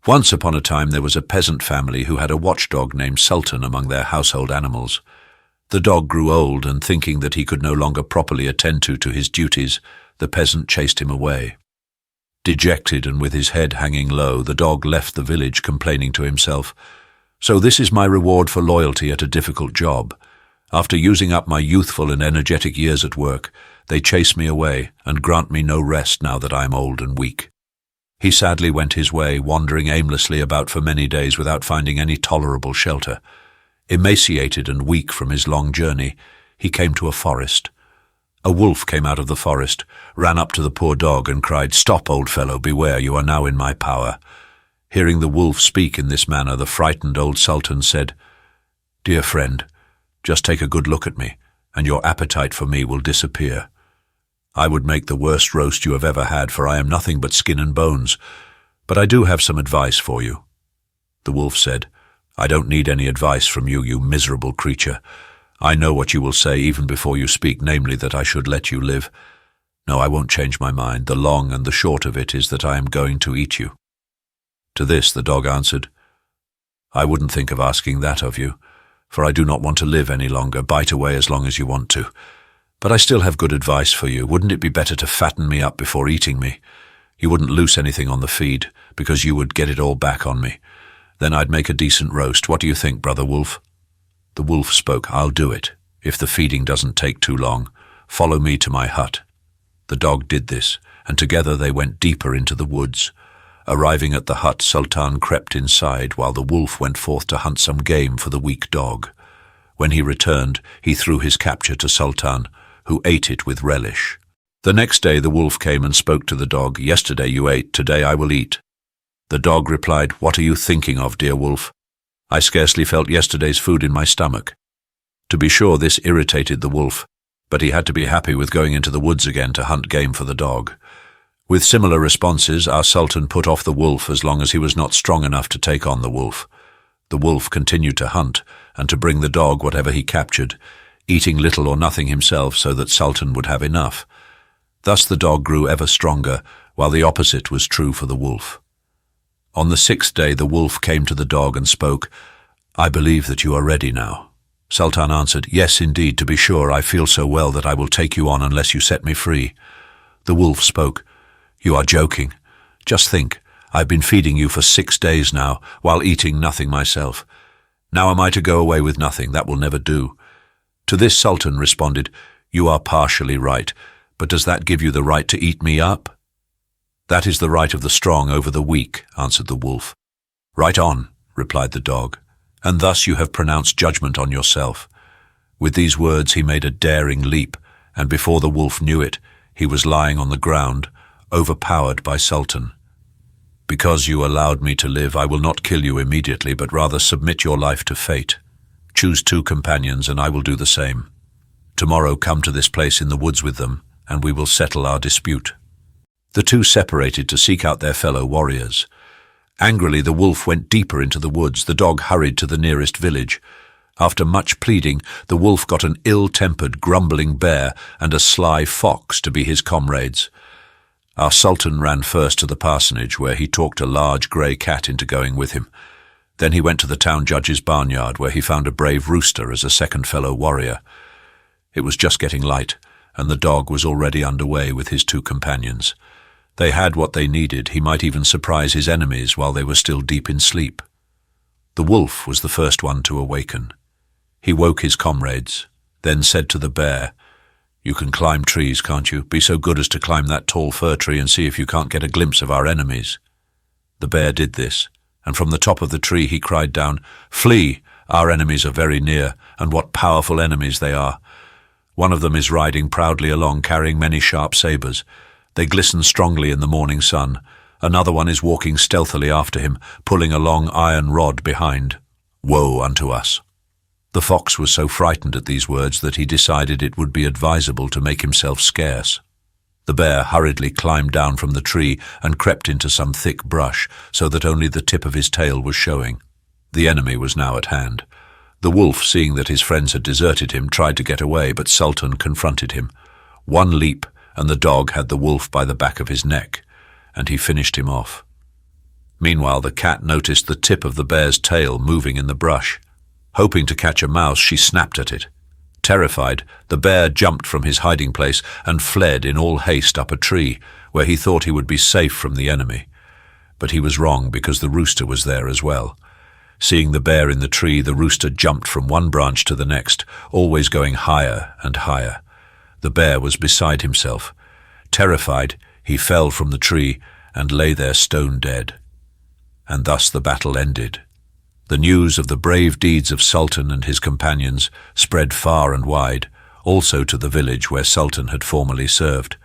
Once upon a time there was a peasant family who had a watchdog named Sultan among their household animals. The dog grew old, and thinking that he could no longer properly attend to his duties, the peasant chased him away. Dejected and with his head hanging low, the dog left the village, complaining to himself, "So this is my reward for loyalty at a difficult job. After using up my youthful and energetic years at work, they chase me away and grant me no rest now that I am old and weak." He sadly went his way, wandering aimlessly about for many days without finding any tolerable shelter. Emaciated and weak from his long journey, he came to a forest. A wolf came out of the forest, ran up to the poor dog and cried, "Stop, old fellow, beware, you are now in my power." Hearing the wolf speak in this manner, the frightened old Sultan said, "Dear friend, just take a good look at me, and your appetite for me will disappear. I would make the worst roast you have ever had, for I am nothing but skin and bones, but I do have some advice for you." The wolf said, "I don't need any advice from you, you miserable creature. I know what you will say even before you speak, namely that I should let you live. No, I won't change my mind. The long and the short of it is that I am going to eat you." To this the dog answered, "I wouldn't think of asking that of you, for I do not want to live any longer. Bite away as long as you want to. But I still have good advice for you. Wouldn't it be better to fatten me up before eating me? You wouldn't loose anything on the feed, because you would get it all back on me. Then I'd make a decent roast. What do you think, Brother Wolf?" The wolf spoke, "I'll do it, if the feeding doesn't take too long. Follow me to my hut." The dog did this, and together they went deeper into the woods. Arriving at the hut, Sultan crept inside, while the wolf went forth to hunt some game for the weak dog. When he returned, he threw his capture to Sultan, who ate it with relish. The next day the wolf came and spoke to the dog. "Yesterday you ate, today I will eat." The dog replied, "What are you thinking of, dear wolf? I scarcely felt yesterday's food in my stomach." To be sure, this irritated the wolf, but he had to be happy with going into the woods again to hunt game for the dog. With similar responses, our Sultan put off the wolf as long as he was not strong enough to take on the wolf. The wolf continued to hunt and to bring the dog whatever he captured, eating little or nothing himself so that Sultan would have enough. Thus the dog grew ever stronger, while the opposite was true for the wolf. On the 6th day the wolf came to the dog and spoke, "I believe that you are ready now." Sultan answered, "Yes, indeed, to be sure, I feel so well that I will take you on unless you set me free." The wolf spoke, "You are joking. Just think, I've been feeding you for 6 days now, while eating nothing myself. Now am I to go away with nothing? That will never do." To this Sultan responded, "You are partially right, but does that give you the right to eat me up?" "That is the right of the strong over the weak," answered the wolf. "Right on," replied the dog, "and thus you have pronounced judgment on yourself." With these words he made a daring leap, and before the wolf knew it, he was lying on the ground, overpowered by Sultan. "Because you allowed me to live, I will not kill you immediately, but rather submit your life to fate. Choose 2 companions, and I will do the same. Tomorrow come to this place in the woods with them, and we will settle our dispute." The 2 separated to seek out their fellow warriors. Angrily the wolf went deeper into the woods. The dog hurried to the nearest village. After much pleading, the wolf got an ill-tempered, grumbling bear and a sly fox to be his comrades. Our Sultan ran first to the parsonage, where he talked a large grey cat into going with him. Then he went to the town judge's barnyard, where he found a brave rooster as a second fellow warrior. It was just getting light, and the dog was already underway with his 2 companions. They had what they needed. He might even surprise his enemies while they were still deep in sleep. The wolf was the first one to awaken. He woke his comrades, then said to the bear, "You can climb trees, can't you? Be so good as to climb that tall fir tree and see if you can't get a glimpse of our enemies." The bear did this, and from the top of the tree he cried down, "Flee! Our enemies are very near, and what powerful enemies they are. One of them is riding proudly along, carrying many sharp sabres. They glisten strongly in the morning sun. Another one is walking stealthily after him, pulling a long iron rod behind. Woe unto us." The fox was so frightened at these words that he decided it would be advisable to make himself scarce. The bear hurriedly climbed down from the tree and crept into some thick brush, so that only the tip of his tail was showing. The enemy was now at hand. The wolf, seeing that his friends had deserted him, tried to get away, but Sultan confronted him. One leap, and the dog had the wolf by the back of his neck, and he finished him off. Meanwhile, the cat noticed the tip of the bear's tail moving in the brush. Hoping to catch a mouse, she snapped at it. Terrified, the bear jumped from his hiding place and fled in all haste up a tree, where he thought he would be safe from the enemy. But he was wrong, because the rooster was there as well. Seeing the bear in the tree, the rooster jumped from one branch to the next, always going higher and higher. The bear was beside himself. Terrified, he fell from the tree and lay there stone dead. And thus the battle ended. The news of the brave deeds of Sultan and his companions spread far and wide, also to the village where Sultan had formerly served.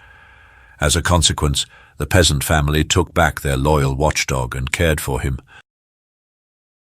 As a consequence, the peasant family took back their loyal watchdog and cared for him,